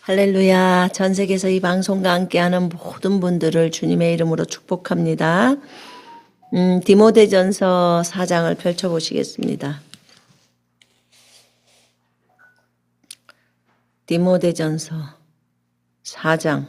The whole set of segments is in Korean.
할렐루야. 전 세계에서 이 방송과 함께하는 모든 분들을 주님의 이름으로 축복합니다. 디모데전서 4장을 펼쳐보시겠습니다. 디모데전서 4장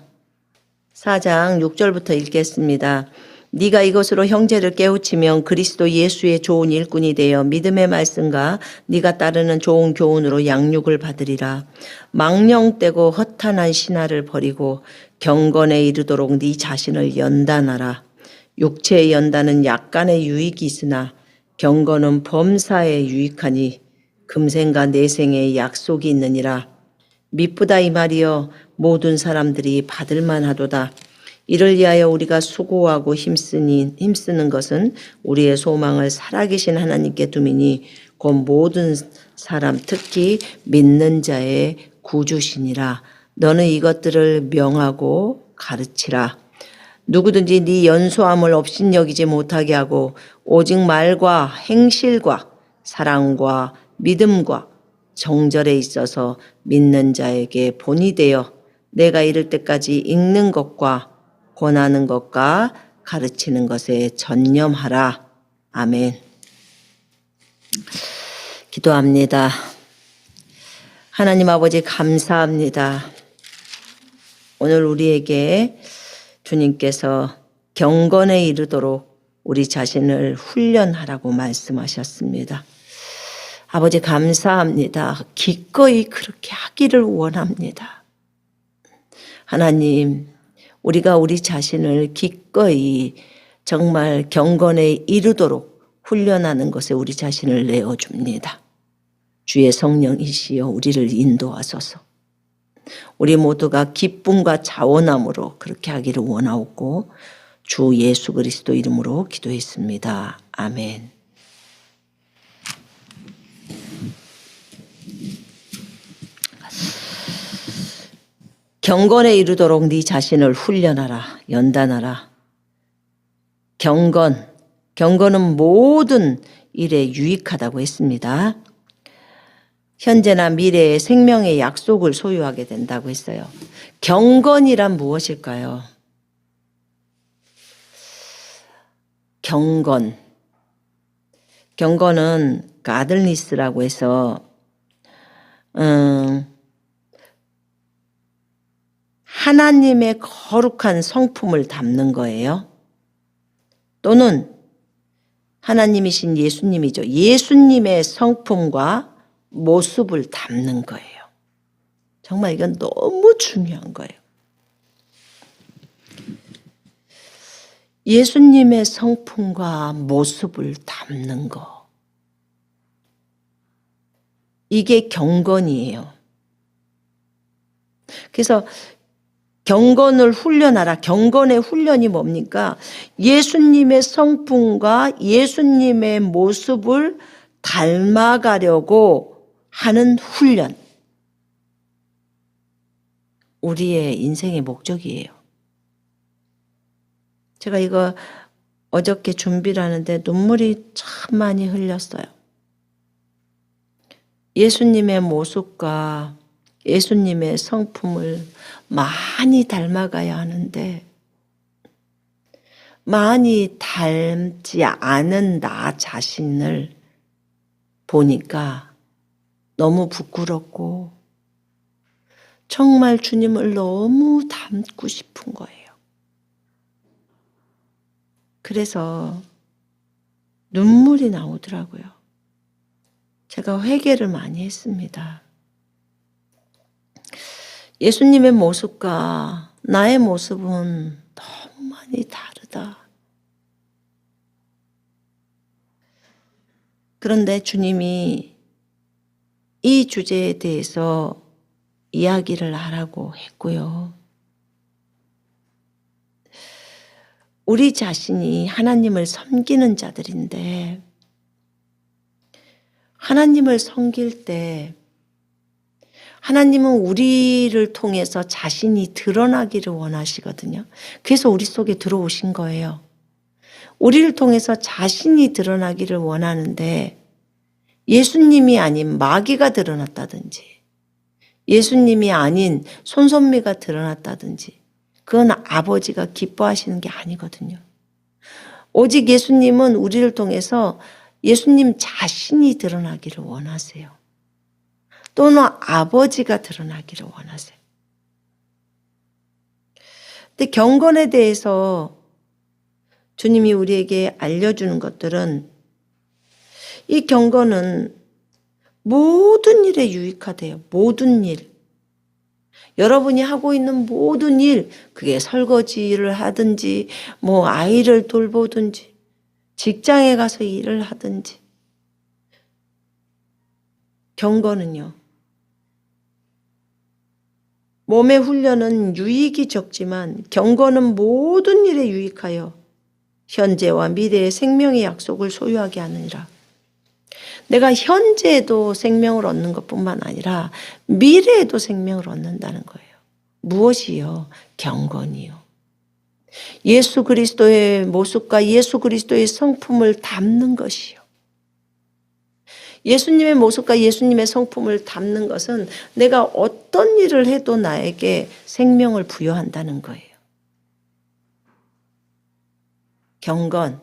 6절부터 읽겠습니다. 네가 이것으로 형제를 깨우치면 그리스도 예수의 좋은 일꾼이 되어 믿음의 말씀과 네가 따르는 좋은 교훈으로 양육을 받으리라. 망령되고 허탄한 신화를 버리고 경건에 이르도록 네 자신을 연단하라. 육체의 연단은 약간의 유익이 있으나 경건은 범사에 유익하니 금생과 내생에 약속이 있느니라. 미쁘다 이 말이여 모든 사람들이 받을만 하도다. 이를 위하여 우리가 수고하고 힘쓰는 것은 우리의 소망을 살아계신 하나님께 두미니 곧 모든 사람 특히 믿는 자의 구주시니라. 너는 이것들을 명하고 가르치라. 누구든지 네 연소함을 업신여기지 못하게 하고 오직 말과 행실과 사랑과 믿음과 정절에 있어서 믿는 자에게 본이 되어 내가 이를 때까지 읽는 것과 권하는 것과 가르치는 것에 전념하라. 아멘. 기도합니다. 하나님 아버지 감사합니다. 오늘 우리에게 주님께서 경건에 이르도록 우리 자신을 훈련하라고 말씀하셨습니다. 아버지 감사합니다. 기꺼이 그렇게 하기를 원합니다. 하나님, 우리가 우리 자신을 기꺼이 정말 경건에 이르도록 훈련하는 것에 우리 자신을 내어줍니다. 주의 성령이시여 우리를 인도하소서. 우리 모두가 기쁨과 자원함으로 그렇게 하기를 원하옵고 주 예수 그리스도 이름으로 기도했습니다. 아멘. 경건에 이르도록 네 자신을 훈련하라. 연단하라. 경건은 모든 일에 유익하다고 했습니다. 현재나 미래의 생명의 약속을 소유하게 된다고 했어요. 경건이란 무엇일까요? 경건은 가들니스라고 해서 하나님의 거룩한 성품을 담는 거예요. 또는 하나님이신 예수님이죠. 예수님의 성품과 모습을 담는 거예요. 정말 이건 너무 중요한 거예요. 예수님의 성품과 모습을 담는 거. 이게 경건이에요. 그래서 경건을 훈련하라. 경건의 훈련이 뭡니까? 예수님의 성품과 예수님의 모습을 닮아가려고 하는 훈련. 우리의 인생의 목적이에요. 제가 이거 어저께 준비를 하는데 눈물이 참 많이 흘렸어요. 예수님의 모습과 예수님의 성품을 많이 닮아가야 하는데 많이 닮지 않은 나 자신을 보니까 너무 부끄럽고 정말 주님을 너무 닮고 싶은 거예요. 그래서 눈물이 나오더라고요. 제가 회개를 많이 했습니다. 예수님의 모습과 나의 모습은 너무 많이 다르다. 그런데 주님이 이 주제에 대해서 이야기를 하라고 했고요. 우리 자신이 하나님을 섬기는 자들인데 하나님을 섬길 때 하나님은 우리를 통해서 자신이 드러나기를 원하시거든요. 그래서 우리 속에 들어오신 거예요. 우리를 통해서 자신이 드러나기를 원하는데 예수님이 아닌 마귀가 드러났다든지 예수님이 아닌 손선미가 드러났다든지 그건 아버지가 기뻐하시는 게 아니거든요. 오직 예수님은 우리를 통해서 예수님 자신이 드러나기를 원하세요. 또는 아버지가 드러나기를 원하세요. 근데 경건에 대해서 주님이 우리에게 알려주는 것들은 이 경건은 모든 일에 유익하대요. 모든 일. 여러분이 하고 있는 모든 일, 그게 설거지를 하든지, 뭐 아이를 돌보든지, 직장에 가서 일을 하든지. 경건은요. 몸의 훈련은 유익이 적지만 경건은 모든 일에 유익하여 현재와 미래의 생명의 약속을 소유하게 하느니라. 내가 현재에도 생명을 얻는 것뿐만 아니라 미래에도 생명을 얻는다는 거예요. 무엇이요? 경건이요. 예수 그리스도의 모습과 예수 그리스도의 성품을 담는 것이요. 예수님의 모습과 예수님의 성품을 담는 것은 내가 어떤 일을 해도 나에게 생명을 부여한다는 거예요. 경건,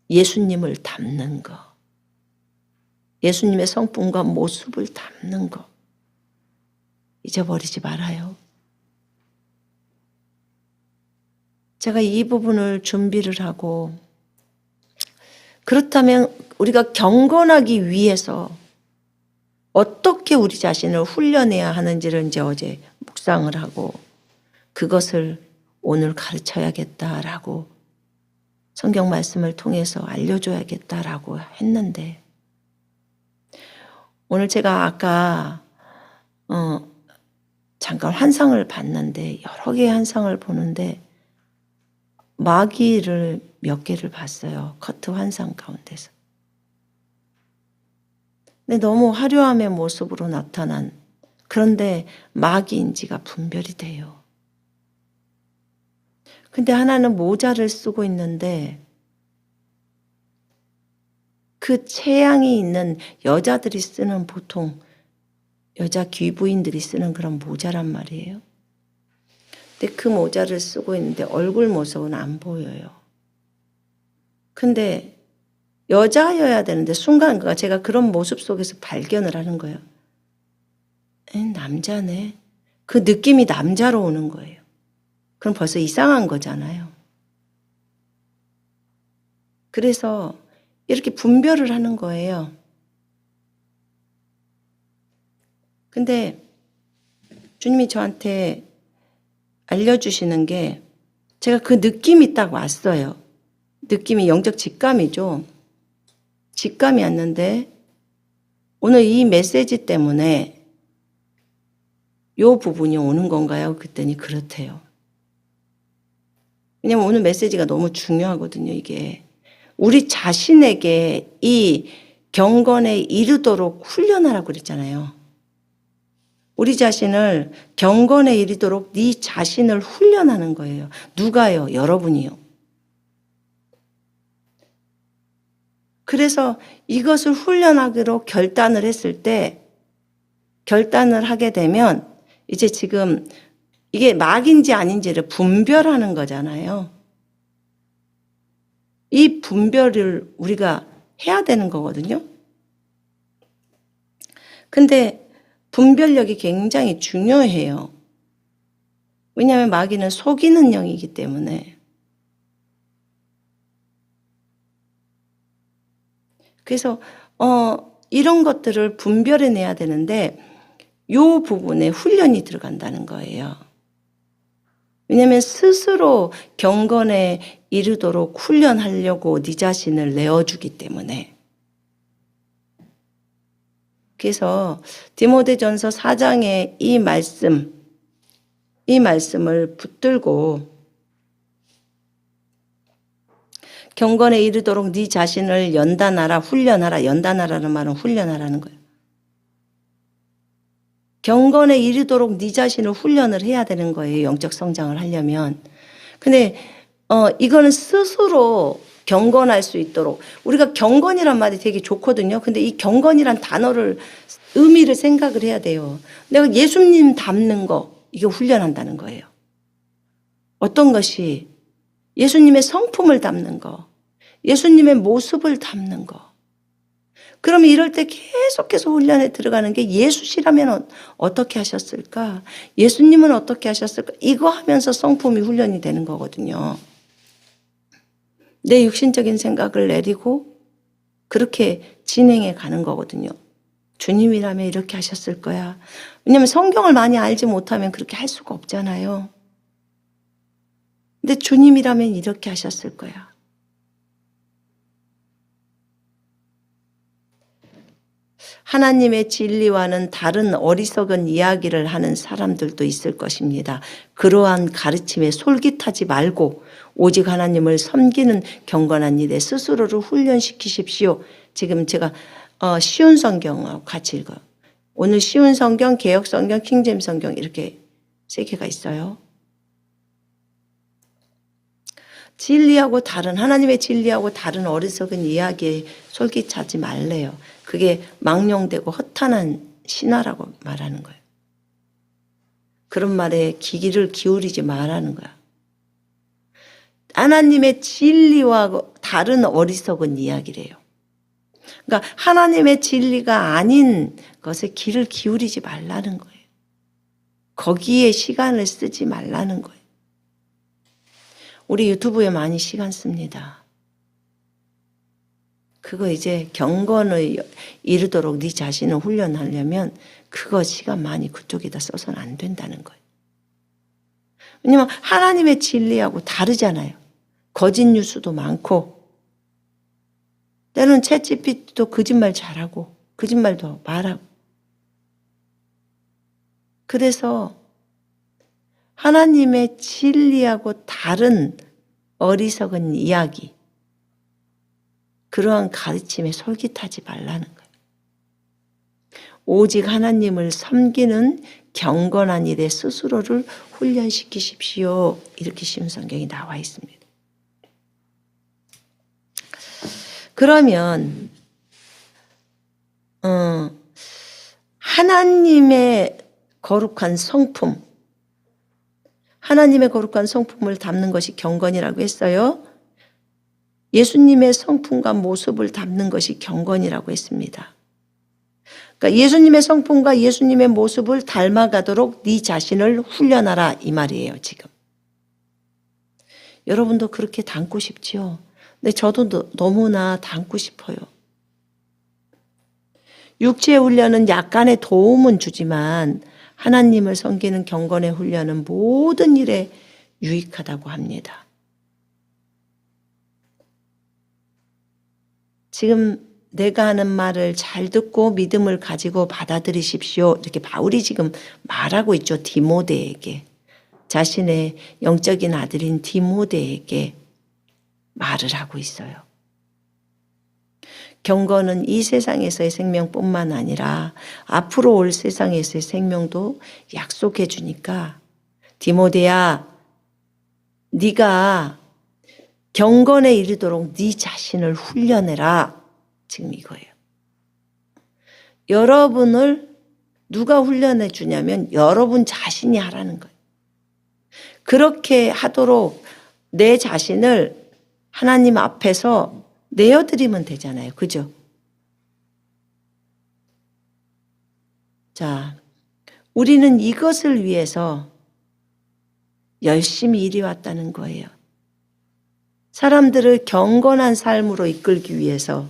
예수님을 담는 것. 예수님의 성품과 모습을 담는 것. 잊어버리지 말아요. 제가 이 부분을 준비를 하고 그렇다면 우리가 경건하기 위해서 어떻게 우리 자신을 훈련해야 하는지를 이제 어제 묵상을 하고 그것을 오늘 가르쳐야겠다라고 성경 말씀을 통해서 알려줘야겠다라고 했는데 오늘 제가 아까 잠깐 환상을 봤는데 여러 개의 환상을 보는데 마귀를 몇 개를 봤어요. 커트 환상 가운데서. 근데 너무 화려함의 모습으로 나타난 그런데 마귀인지가 분별이 돼요. 근데 하나는 모자를 쓰고 있는데 그 체향이 있는 여자들이 쓰는 보통 여자 귀부인들이 쓰는 그런 모자란 말이에요. 근데 그 모자를 쓰고 있는데 얼굴 모습은 안 보여요. 근데 여자여야 되는데 순간 제가 그런 모습 속에서 발견을 하는 거예요. 남자네. 그 느낌이 남자로 오는 거예요. 그럼 벌써 이상한 거잖아요. 그래서 이렇게 분별을 하는 거예요. 근데 주님이 저한테 알려주시는 게 제가 그 느낌이 딱 왔어요. 느낌이 영적 직감이죠. 직감이 왔는데 오늘 이 메시지 때문에 이 부분이 오는 건가요? 그랬더니 그렇대요. 왜냐면 오늘 메시지가 너무 중요하거든요. 이게 우리 자신에게 이 경건에 이르도록 훈련하라고 그랬잖아요. 우리 자신을 경건에 이르도록 네 자신을 훈련하는 거예요. 누가요? 여러분이요. 그래서 이것을 훈련하기로 결단을 했을 때 결단을 하게 되면 이제 지금 이게 막인지 아닌지를 분별하는 거잖아요. 이 분별을 우리가 해야 되는 거거든요. 근데 분별력이 굉장히 중요해요. 왜냐하면 마귀는 속이는 영이기 때문에. 그래서 이런 것들을 분별해내야 되는데 이 부분에 훈련이 들어간다는 거예요. 왜냐하면 스스로 경건에 이르도록 훈련하려고 네 자신을 내어주기 때문에. 그래서 디모데전서 4장의 이 말씀을 붙들고 경건에 이르도록 네 자신을 연단하라, 훈련하라. 연단하라는 말은 훈련하라는 거예요. 경건에 이르도록 네 자신을 훈련을 해야 되는 거예요. 영적 성장을 하려면. 근데 이거는 스스로 경건할 수 있도록. 우리가 경건이란 말이 되게 좋거든요. 근데 이 경건이란 단어를 의미를 생각을 해야 돼요. 내가 예수님 닮는 거 이게 훈련한다는 거예요. 어떤 것이 예수님의 성품을 담는 거, 예수님의 모습을 담는 거. 그러면 이럴 때 계속해서 훈련에 들어가는 게 예수시라면 어떻게 하셨을까? 예수님은 어떻게 하셨을까? 이거 하면서 성품이 훈련이 되는 거거든요. 내 육신적인 생각을 내리고 그렇게 진행해 가는 거거든요. 주님이라면 이렇게 하셨을 거야. 왜냐하면 성경을 많이 알지 못하면 그렇게 할 수가 없잖아요. 근데 주님이라면 이렇게 하셨을 거야. 하나님의 진리와는 다른 어리석은 이야기를 하는 사람들도 있을 것입니다. 그러한 가르침에 솔깃하지 말고 오직 하나님을 섬기는 경건한 일에 스스로를 훈련시키십시오. 지금 제가 쉬운 성경하고 같이 읽어요. 오늘 쉬운 성경, 개역 성경, 킹제임스 성경 이렇게 3개가 있어요. 진리하고 다른 하나님의 진리하고 다른 어리석은 이야기에 솔깃하지 말래요. 그게 망령되고 허탄한 신화라고 말하는 거예요. 그런 말에 귀를 기울이지 말라는 거야. 하나님의 진리와 다른 어리석은 이야기래요. 그러니까 하나님의 진리가 아닌 것에 귀를 기울이지 말라는 거예요. 거기에 시간을 쓰지 말라는 거예요. 우리 유튜브에 많이 시간 씁니다. 그거 이제 경건을 이루도록 네 자신을 훈련하려면 그거 시간 많이 그쪽에다 써서는 안 된다는 거예요. 왜냐면 하나님의 진리하고 다르잖아요. 거짓 뉴스도 많고 때로는 챗GPT도 거짓말 잘하고 거짓말도 말하고 그래서 하나님의 진리하고 다른 어리석은 이야기 그러한 가르침에 솔깃하지 말라는 거예요. 오직 하나님을 섬기는 경건한 일에 스스로를 훈련시키십시오. 이렇게 쉬운 성경이 나와 있습니다. 그러면 하나님의 거룩한 성품 하나님의 거룩한 성품을 담는 것이 경건이라고 했어요. 예수님의 성품과 모습을 담는 것이 경건이라고 했습니다. 그러니까 예수님의 성품과 예수님의 모습을 닮아가도록 네 자신을 훈련하라 이 말이에요. 지금 여러분도 그렇게 닮고 싶지요. 근데 저도 너무나 닮고 싶어요. 육체의 훈련은 약간의 도움은 주지만 하나님을 섬기는 경건의 훈련은 모든 일에 유익하다고 합니다. 지금 내가 하는 말을 잘 듣고 믿음을 가지고 받아들이십시오. 이렇게 바울이 지금 말하고 있죠. 디모데에게. 자신의 영적인 아들인 디모데에게 말을 하고 있어요. 경건은 이 세상에서의 생명뿐만 아니라 앞으로 올 세상에서의 생명도 약속해 주니까 디모데야 네가 경건에 이르도록 네 자신을 훈련해라. 지금 이거예요. 여러분을 누가 훈련해 주냐면 여러분 자신이 하라는 거예요. 그렇게 하도록 내 자신을 하나님 앞에서 내어드리면 되잖아요. 그죠? 자, 우리는 이것을 위해서 열심히 일해 왔다는 거예요. 사람들을 경건한 삶으로 이끌기 위해서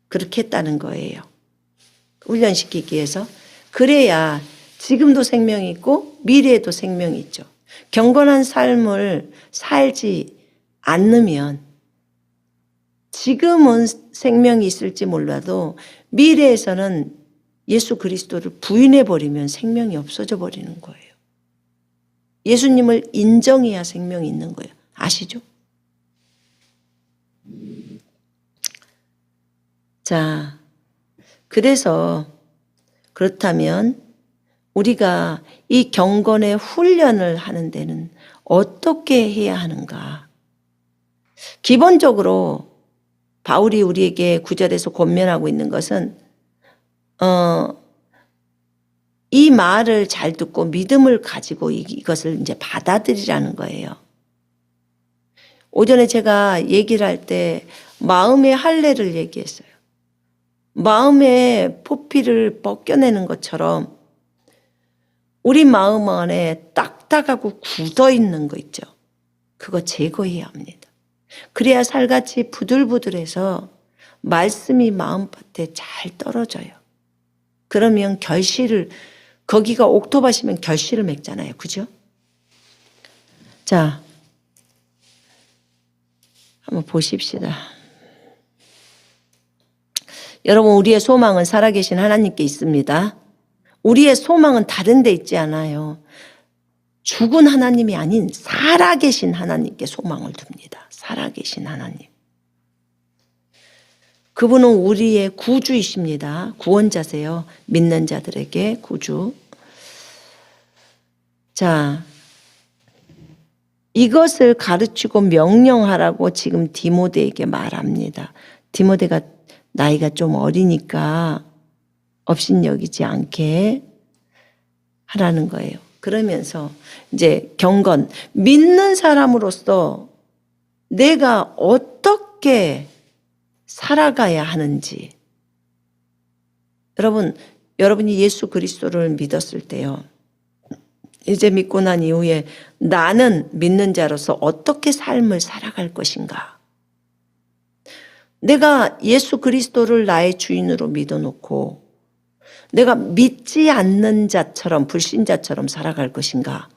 그렇게 했다는 거예요. 훈련시키기 위해서. 그래야 지금도 생명이 있고 미래에도 생명이 있죠. 경건한 삶을 살지 않으면 지금은 생명이 있을지 몰라도 미래에서는 예수 그리스도를 부인해버리면 생명이 없어져 버리는 거예요. 예수님을 인정해야 생명이 있는 거예요. 아시죠? 자, 그래서 그렇다면 우리가 이 경건의 훈련을 하는 데는 어떻게 해야 하는가? 기본적으로 바울이 우리에게 9절에서 권면하고 있는 것은 이 말을 잘 듣고 믿음을 가지고 이것을 이제 받아들이라는 거예요. 오전에 제가 얘기를 할 때 마음의 할례를 얘기했어요. 마음의 포피를 벗겨내는 것처럼 우리 마음 안에 딱딱하고 굳어 있는 거 있죠. 그거 제거해야 합니다. 그래야 살같이 부들부들해서 말씀이 마음밭에 잘 떨어져요. 그러면 거기가 옥토밭이면 결실을 맺잖아요. 그죠? 자, 한번 보십시다. 여러분, 우리의 소망은 살아계신 하나님께 있습니다. 우리의 소망은 다른 데 있지 않아요. 죽은 하나님이 아닌 살아계신 하나님께 소망을 둡니다. 살아계신 하나님. 그분은 우리의 구주이십니다. 구원자세요. 믿는 자들에게 구주. 자, 이것을 가르치고 명령하라고 지금 디모데에게 말합니다. 디모데가 나이가 좀 어리니까 업신여기지 않게 하라는 거예요. 그러면서 이제 경건, 믿는 사람으로서 내가 어떻게 살아가야 하는지. 여러분이 예수 그리스도를 믿었을 때요. 이제 믿고 난 이후에 나는 믿는 자로서 어떻게 삶을 살아갈 것인가. 내가 예수 그리스도를 나의 주인으로 믿어놓고 내가 믿지 않는 자처럼 불신자처럼 살아갈 것인가.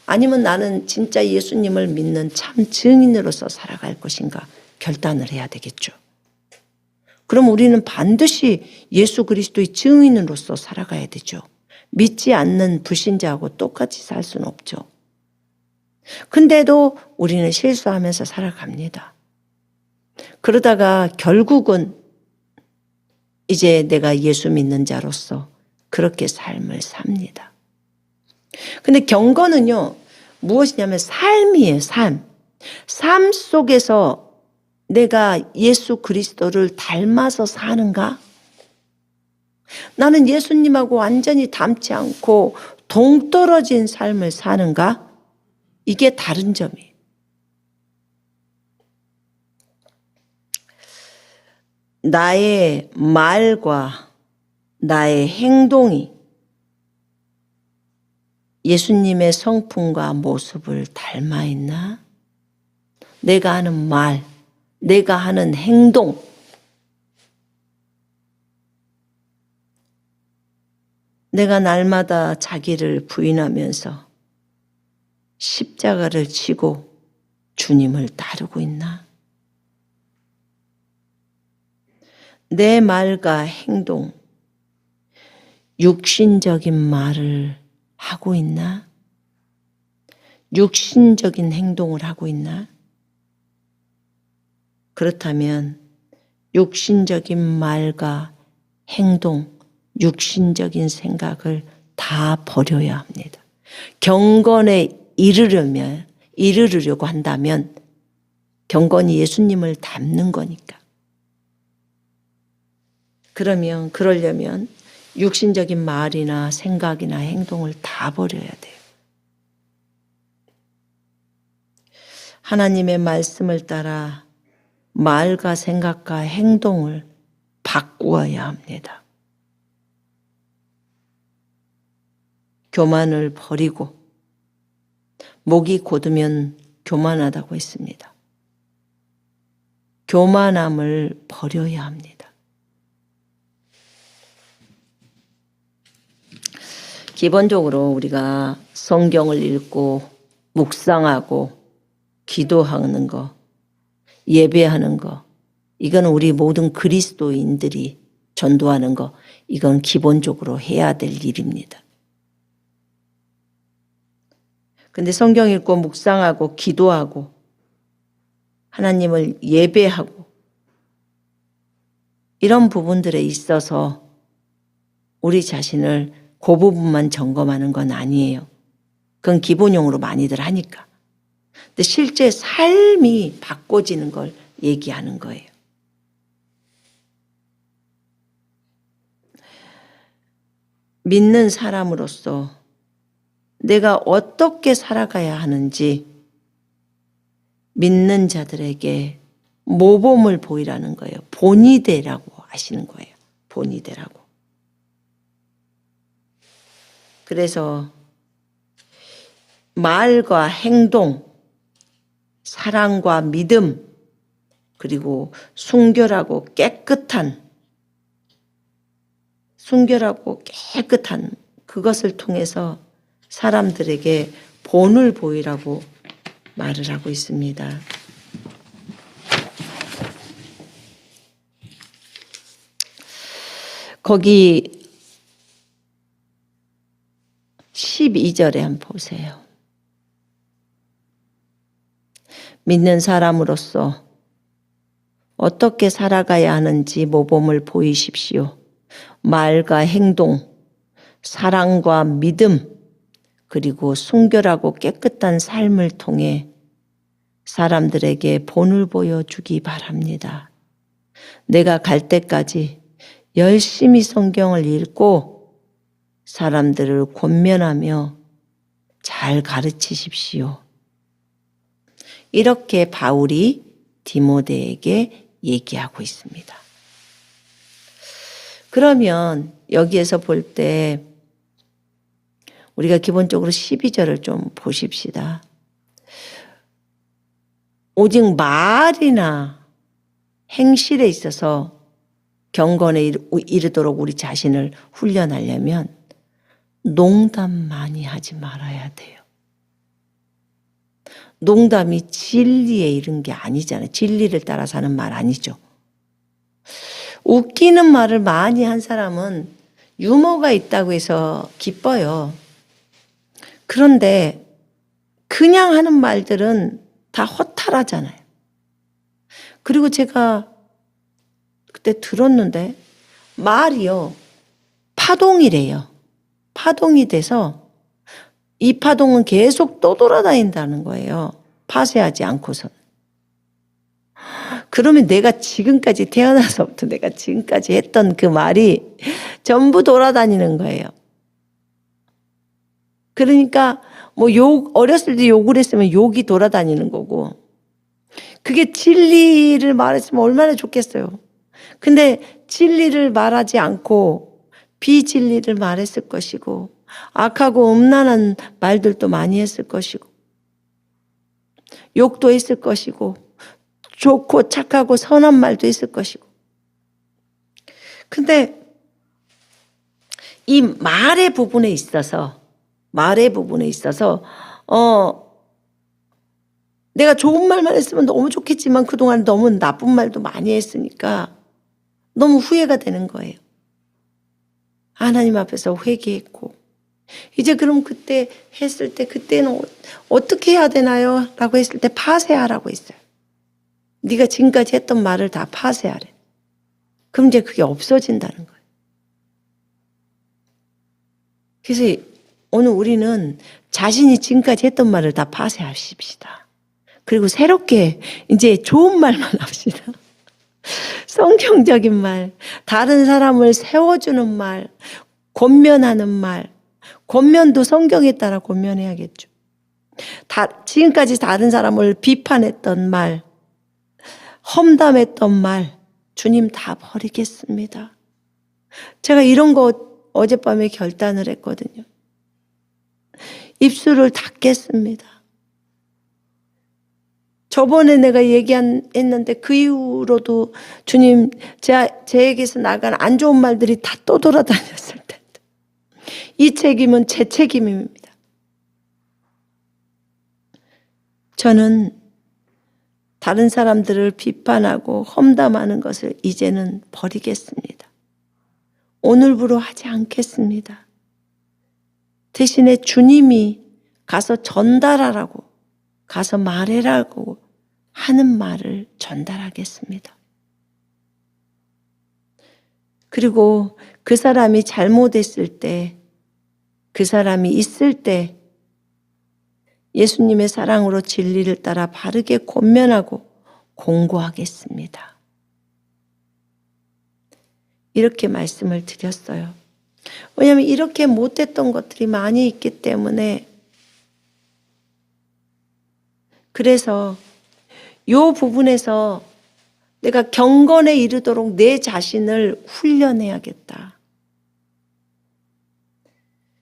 아니면 나는 진짜 예수님을 믿는 참 증인으로서 살아갈 것인가 결단을 해야 되겠죠. 그럼 우리는 반드시 예수 그리스도의 증인으로서 살아가야 되죠. 믿지 않는 불신자하고 똑같이 살 수는 없죠. 근데도 우리는 실수하면서 살아갑니다. 그러다가 결국은 이제 내가 예수 믿는 자로서 그렇게 삶을 삽니다. 근데 경건은요, 무엇이냐면 삶이에요, 삶. 삶 속에서 내가 예수 그리스도를 닮아서 사는가? 나는 예수님하고 완전히 닮지 않고 동떨어진 삶을 사는가? 이게 다른 점이에요. 나의 말과 나의 행동이 예수님의 성품과 모습을 닮아 있나? 내가 하는 말, 내가 하는 행동, 내가 날마다 자기를 부인하면서 십자가를 지고 주님을 따르고 있나? 내 말과 행동, 육신적인 말을 하고 있나? 육신적인 행동을 하고 있나? 그렇다면 육신적인 말과 행동, 육신적인 생각을 다 버려야 합니다. 경건에 이르려고 한다면 경건이 예수님을 닮는 거니까. 그러려면 육신적인 말이나 생각이나 행동을 다 버려야 돼요. 하나님의 말씀을 따라 말과 생각과 행동을 바꾸어야 합니다. 교만을 버리고, 목이 곧으면 교만하다고 했습니다. 교만함을 버려야 합니다. 기본적으로 우리가 성경을 읽고 묵상하고 기도하는 거, 예배하는 거, 이건 우리 모든 그리스도인들이 전도하는 거, 이건 기본적으로 해야 될 일입니다. 근데 성경 읽고 묵상하고 기도하고 하나님을 예배하고 이런 부분들에 있어서 우리 자신을 그 부분만 점검하는 건 아니에요. 그건 기본용으로 많이들 하니까. 근데 실제 삶이 바꿔지는 걸 얘기하는 거예요. 믿는 사람으로서 내가 어떻게 살아가야 하는지 믿는 자들에게 모범을 보이라는 거예요. 본이 되라고 하시는 거예요. 본이 되라고. 그래서 말과 행동, 사랑과 믿음, 그리고 순결하고 깨끗한 그것을 통해서 사람들에게 본을 보이라고 말을 하고 있습니다. 거기 12절에 한번 보세요. 믿는 사람으로서 어떻게 살아가야 하는지 모범을 보이십시오. 말과 행동, 사랑과 믿음, 그리고 순결하고 깨끗한 삶을 통해 사람들에게 본을 보여주기 바랍니다. 내가 갈 때까지 열심히 성경을 읽고 사람들을 권면하며 잘 가르치십시오. 이렇게 바울이 디모데에게 얘기하고 있습니다. 그러면 여기에서 볼 때 우리가 기본적으로 12절을 좀 보십시다. 오직 말이나 행실에 있어서 경건에 이르도록 우리 자신을 훈련하려면 농담 많이 하지 말아야 돼요. 농담이 진리에 이른 게 아니잖아요. 진리를 따라 사는 말 아니죠. 웃기는 말을 많이 한 사람은 유머가 있다고 해서 기뻐요. 그런데 그냥 하는 말들은 다 허탈하잖아요. 그리고 제가 그때 들었는데 말이요, 파동이래요. 파동이 돼서 이 파동은 계속 떠돌아다닌다는 거예요. 파쇄하지 않고선. 그러면 내가 지금까지 태어나서부터 내가 지금까지 했던 그 말이 전부 돌아다니는 거예요. 그러니까 뭐 어렸을 때 욕을 했으면 욕이 돌아다니는 거고, 그게 진리를 말했으면 얼마나 좋겠어요. 근데 진리를 말하지 않고 비진리를 말했을 것이고, 악하고 음란한 말들도 많이 했을 것이고, 욕도 했을 것이고, 좋고 착하고 선한 말도 했을 것이고. 근데 이 말의 부분에 있어서 내가 좋은 말만 했으면 너무 좋겠지만 그동안 너무 나쁜 말도 많이 했으니까 너무 후회가 되는 거예요. 하나님 앞에서 회개했고, 이제 그럼 그때 했을 때 그때는 어떻게 해야 되나요? 라고 했을 때 파쇄하라고 했어요. 네가 지금까지 했던 말을 다 파쇄하래. 그럼 이제 그게 없어진다는 거예요. 그래서 오늘 우리는 자신이 지금까지 했던 말을 다 파쇄하십시다. 그리고 새롭게 이제 좋은 말만 합시다. 성경적인 말, 다른 사람을 세워주는 말, 권면하는 말. 권면도 성경에 따라 권면해야겠죠. 지금까지 다른 사람을 비판했던 말, 험담했던 말, 주님 다 버리겠습니다. 제가 이런 거 어젯밤에 결단을 했거든요. 입술을 닫겠습니다. 저번에 내가 했는데 그 이후로도 주님 제에게서 나간 안 좋은 말들이 다 떠돌아다녔을 텐데, 이 책임은 제 책임입니다. 저는 다른 사람들을 비판하고 험담하는 것을 이제는 버리겠습니다. 오늘부로 하지 않겠습니다. 대신에 주님이 가서 전달하라고, 가서 말해라고 하는 말을 전달하겠습니다. 그리고 그 사람이 잘못했을 때, 그 사람이 있을 때 예수님의 사랑으로 진리를 따라 바르게 권면하고 공고하겠습니다. 이렇게 말씀을 드렸어요. 왜냐하면 이렇게 못했던 것들이 많이 있기 때문에. 그래서 이 부분에서 내가 경건에 이르도록 내 자신을 훈련해야겠다.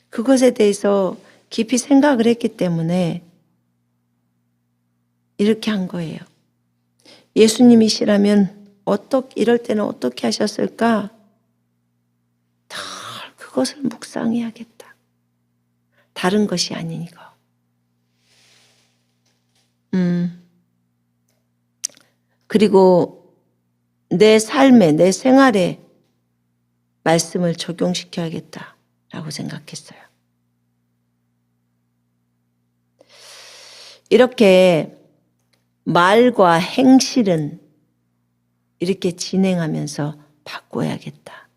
그것에 대해서 깊이 생각을 했기 때문에 이렇게 한 거예요. 예수님이시라면 이럴 때는 어떻게 하셨을까? 다 그것을 묵상해야겠다. 다른 것이 아닌 거. 그리고 내 삶에, 내 생활에 말씀을 적용시켜야겠다라고 생각했어요. 이렇게 말과 행실은 이렇게 진행하면서 바꿔야겠다.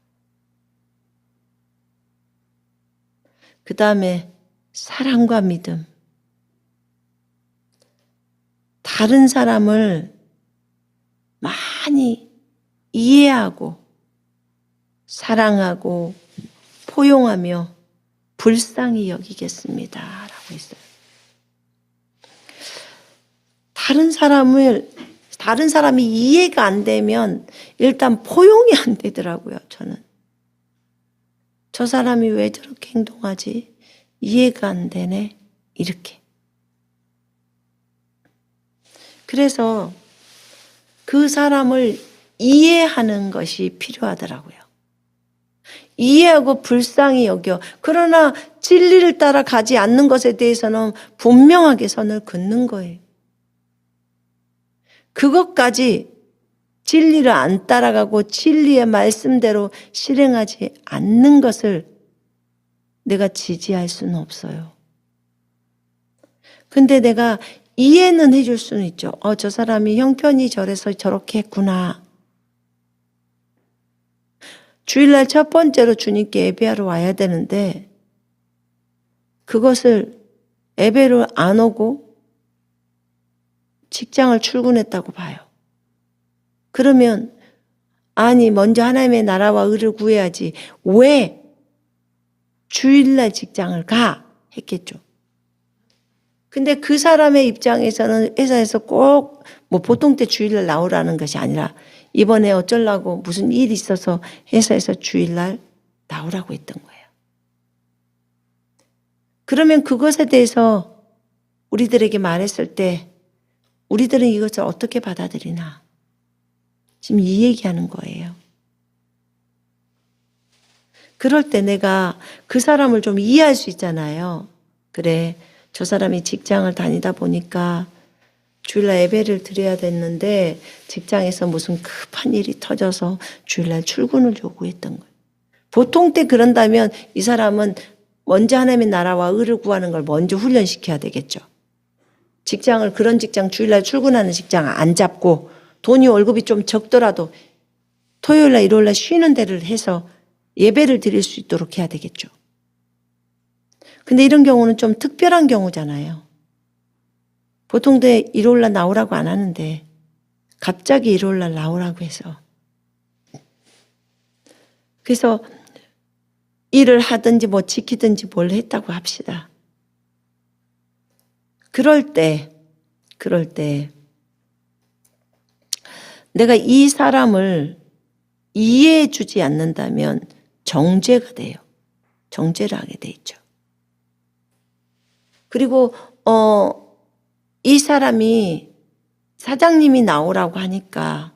그 다음에 사랑과 믿음. 다른 사람을 많이 이해하고 사랑하고 포용하며 불쌍히 여기겠습니다. 라고 했어요. 다른 사람이 이해가 안 되면 일단 포용이 안 되더라고요, 저는. 저 사람이 왜 저렇게 행동하지? 이해가 안 되네. 이렇게. 그래서 그 사람을 이해하는 것이 필요하더라고요. 이해하고 불쌍히 여겨. 그러나 진리를 따라가지 않는 것에 대해서는 분명하게 선을 긋는 거예요. 그것까지 진리를 안 따라가고 진리의 말씀대로 실행하지 않는 것을 내가 지지할 수는 없어요. 근데 내가 이해는 해줄 수는 있죠. 저 사람이 형편이 저래서 저렇게 했구나. 주일날 첫 번째로 주님께 예배하러 와야 되는데 그것을 예배를 안 오고 직장을 출근했다고 봐요. 그러면 아니 먼저 하나님의 나라와 의를 구해야지 왜 주일날 직장을 가? 했겠죠. 근데 그 사람의 입장에서는 회사에서 꼭 보통 때 주일날 나오라는 것이 아니라 이번에 어쩌려고 무슨 일이 있어서 회사에서 주일날 나오라고 했던 거예요. 그러면 그것에 대해서 우리들에게 말했을 때 우리들은 이것을 어떻게 받아들이나? 지금 이 얘기하는 거예요. 그럴 때 내가 그 사람을 좀 이해할 수 있잖아요. 그래, 저 사람이 직장을 다니다 보니까 주일날 예배를 드려야 됐는데 직장에서 무슨 급한 일이 터져서 주일날 출근을 요구했던 거예요. 보통 때 그런다면 이 사람은 먼저 하나님의 나라와 의를 구하는 걸 먼저 훈련시켜야 되겠죠. 직장을 그런 직장 주일날 출근하는 직장 안 잡고 돈이 월급이 좀 적더라도 토요일날 일요일날 쉬는 데를 해서 예배를 드릴 수 있도록 해야 되겠죠. 근데 이런 경우는 좀 특별한 경우잖아요. 보통 때 일요일날 나오라고 안 하는데 갑자기 일요일날 나오라고 해서 그래서 일을 하든지 지키든지 뭘 했다고 합시다. 그럴 때 내가 이 사람을 이해해 주지 않는다면 정죄가 돼요. 정죄를 하게 돼 있죠. 그리고 이 사람이 사장님이 나오라고 하니까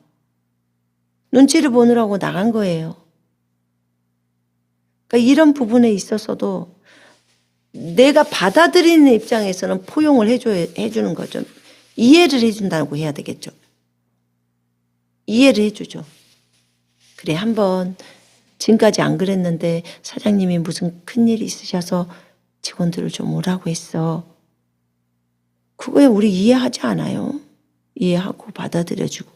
눈치를 보느라고 나간 거예요. 그러니까 이런 부분에 있어서도 내가 받아들이는 입장에서는 포용을 해주는 거죠. 이해를 해준다고 해야 되겠죠. 이해를 해주죠. 그래, 한번 지금까지 안 그랬는데 사장님이 무슨 큰일이 있으셔서 직원들을 좀 오라고 했어. 그거에 우리 이해하지 않아요. 이해하고 받아들여주고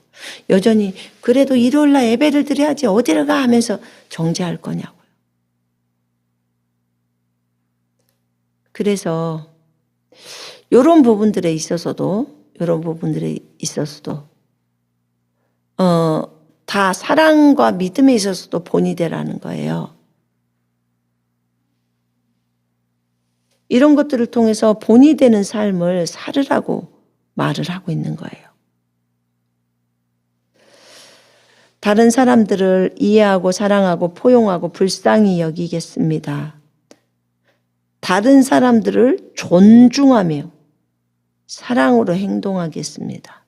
여전히 그래도 일요일날 예배를 드려야지 어디를 가 하면서 정죄할 거냐고요. 그래서 이런 부분들에 있어서도 다 사랑과 믿음에 있어서도 본이 되라는 거예요. 이런 것들을 통해서 본이 되는 삶을 살으라고 말을 하고 있는 거예요. 다른 사람들을 이해하고 사랑하고 포용하고 불쌍히 여기겠습니다. 다른 사람들을 존중하며 사랑으로 행동하겠습니다.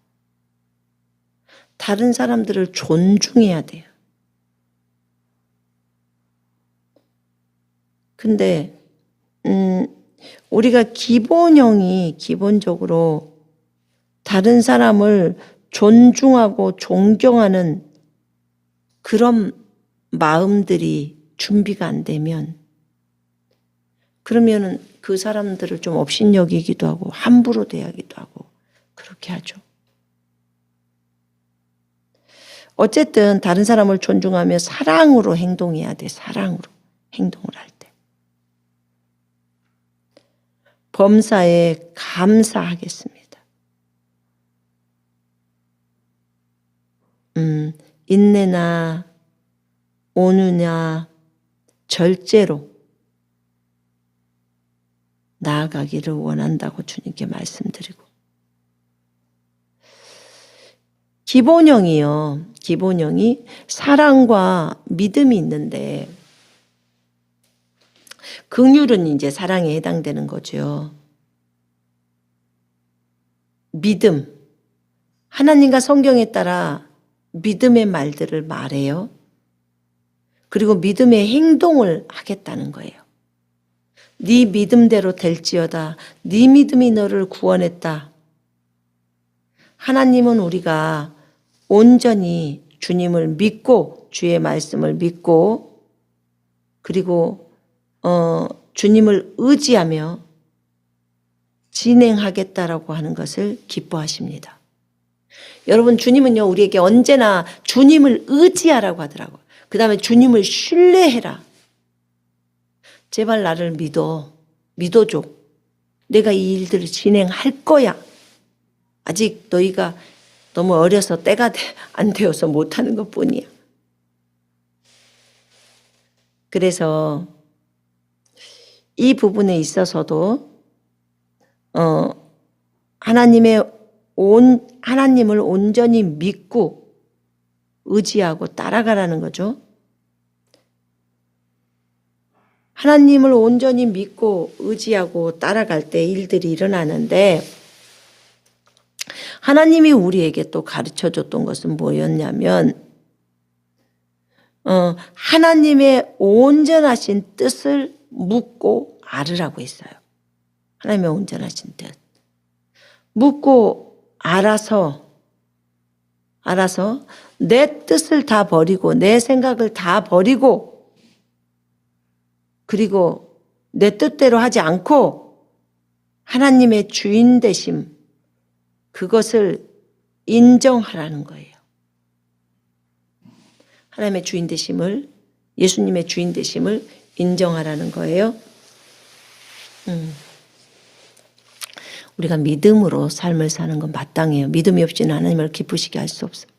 다른 사람들을 존중해야 돼요. 근데 우리가 기본적으로 다른 사람을 존중하고 존경하는 그런 마음들이 준비가 안 되면 그러면은 그 사람들을 좀 업신여기기도 하고 함부로 대하기도 하고 그렇게 하죠. 어쨌든 다른 사람을 존중하며 사랑으로 행동해야 돼. 사랑으로 행동을 할 때. 범사에 감사하겠습니다. 인내나 온유나 절제로 나아가기를 원한다고 주님께 말씀드리고, 기본형이 사랑과 믿음이 있는데 긍휼은 이제 사랑에 해당되는 거죠. 믿음, 하나님과 성경에 따라 믿음의 말들을 말해요. 그리고 믿음의 행동을 하겠다는 거예요. 네 믿음대로 될지어다. 네 믿음이 너를 구원했다. 하나님은 우리가 온전히 주님을 믿고 주의 말씀을 믿고 그리고 주님을 의지하며 진행하겠다라고 하는 것을 기뻐하십니다. 여러분, 주님은요 우리에게 언제나 주님을 의지하라고 하더라고요. 그 다음에 주님을 신뢰해라. 제발 나를 믿어줘. 내가 이 일들을 진행할 거야. 아직 너희가 너무 어려서 때가 안 되어서 못하는 것뿐이야. 그래서 이 부분에 있어서도 하나님을 온전히 믿고 의지하고 따라가라는 거죠. 하나님을 온전히 믿고 의지하고 따라갈 때 일들이 일어나는데, 하나님이 우리에게 또 가르쳐 줬던 것은 뭐였냐면 하나님의 온전하신 뜻을 묻고 알으라고 했어요. 하나님의 온전하신 뜻. 묻고 알아서 내 뜻을 다 버리고 내 생각을 다 버리고 그리고 내 뜻대로 하지 않고 하나님의 주인 되심, 그것을 인정하라는 거예요. 하나님의 주인 되심을, 예수님의 주인 되심을 인정하라는 거예요. 우리가 믿음으로 삶을 사는 건 마땅해요. 믿음이 없이는 하나님을 기쁘시게 할 수 없어요.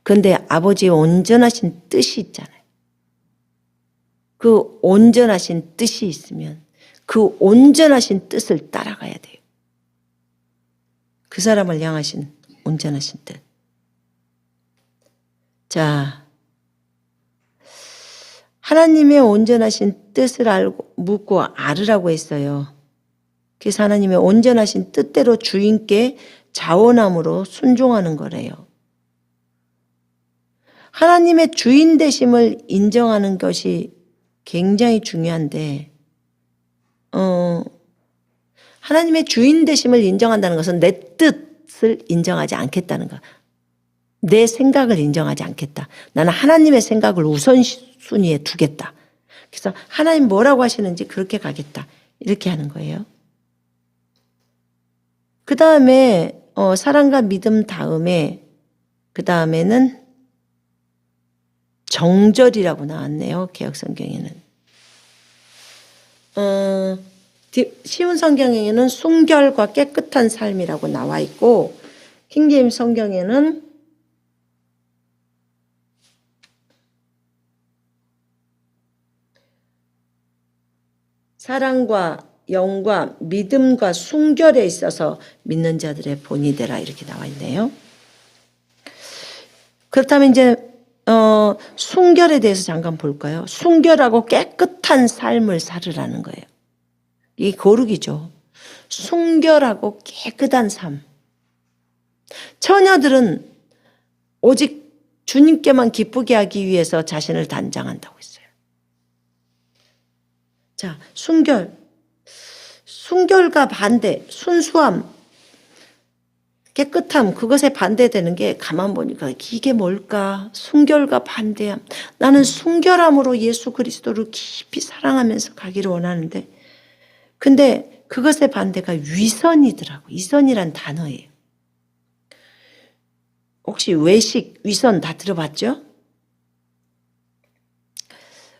그런데 아버지의 온전하신 뜻이 있잖아요. 그 온전하신 뜻이 있으면 그 온전하신 뜻을 따라가야 돼요. 그 사람을 향하신 온전하신 뜻. 자, 하나님의 온전하신 뜻을 알고 묻고 알으라고 했어요. 그래서 하나님의 온전하신 뜻대로 주인께 자원함으로 순종하는 거래요. 하나님의 주인 되심을 인정하는 것이 굉장히 중요한데, 하나님의 주인 되심을 인정한다는 것은 내 뜻을 인정하지 않겠다는 거. 내 생각을 인정하지 않겠다. 나는 하나님의 생각을 우선순위에 두겠다. 그래서 하나님 뭐라고 하시는지 그렇게 가겠다. 이렇게 하는 거예요. 그 다음에 사랑과 믿음 다음에 그 다음에는 정절이라고 나왔네요. 개역성경에는. 쉬운 성경에는 순결과 깨끗한 삶이라고 나와 있고 킹제임스 성경에는 사랑과 영과 믿음과 순결에 있어서 믿는 자들의 본이 되라 이렇게 나와 있네요. 그렇다면 이제 순결에 대해서 잠깐 볼까요? 순결하고 깨끗한 삶을 살으라는 거예요. 이게 거룩이죠. 순결하고 깨끗한 삶. 처녀들은 오직 주님께만 기쁘게 하기 위해서 자신을 단장한다고 했어요. 자, 순결과 반대, 순수함, 깨끗함, 그것에 반대되는 게 가만 보니까 이게 뭘까? 순결과 반대함. 나는 순결함으로 예수 그리스도를 깊이 사랑하면서 가기를 원하는데 근데 그것의 반대가 위선이더라고. 위선이란 단어예요. 혹시 외식, 위선 다 들어봤죠?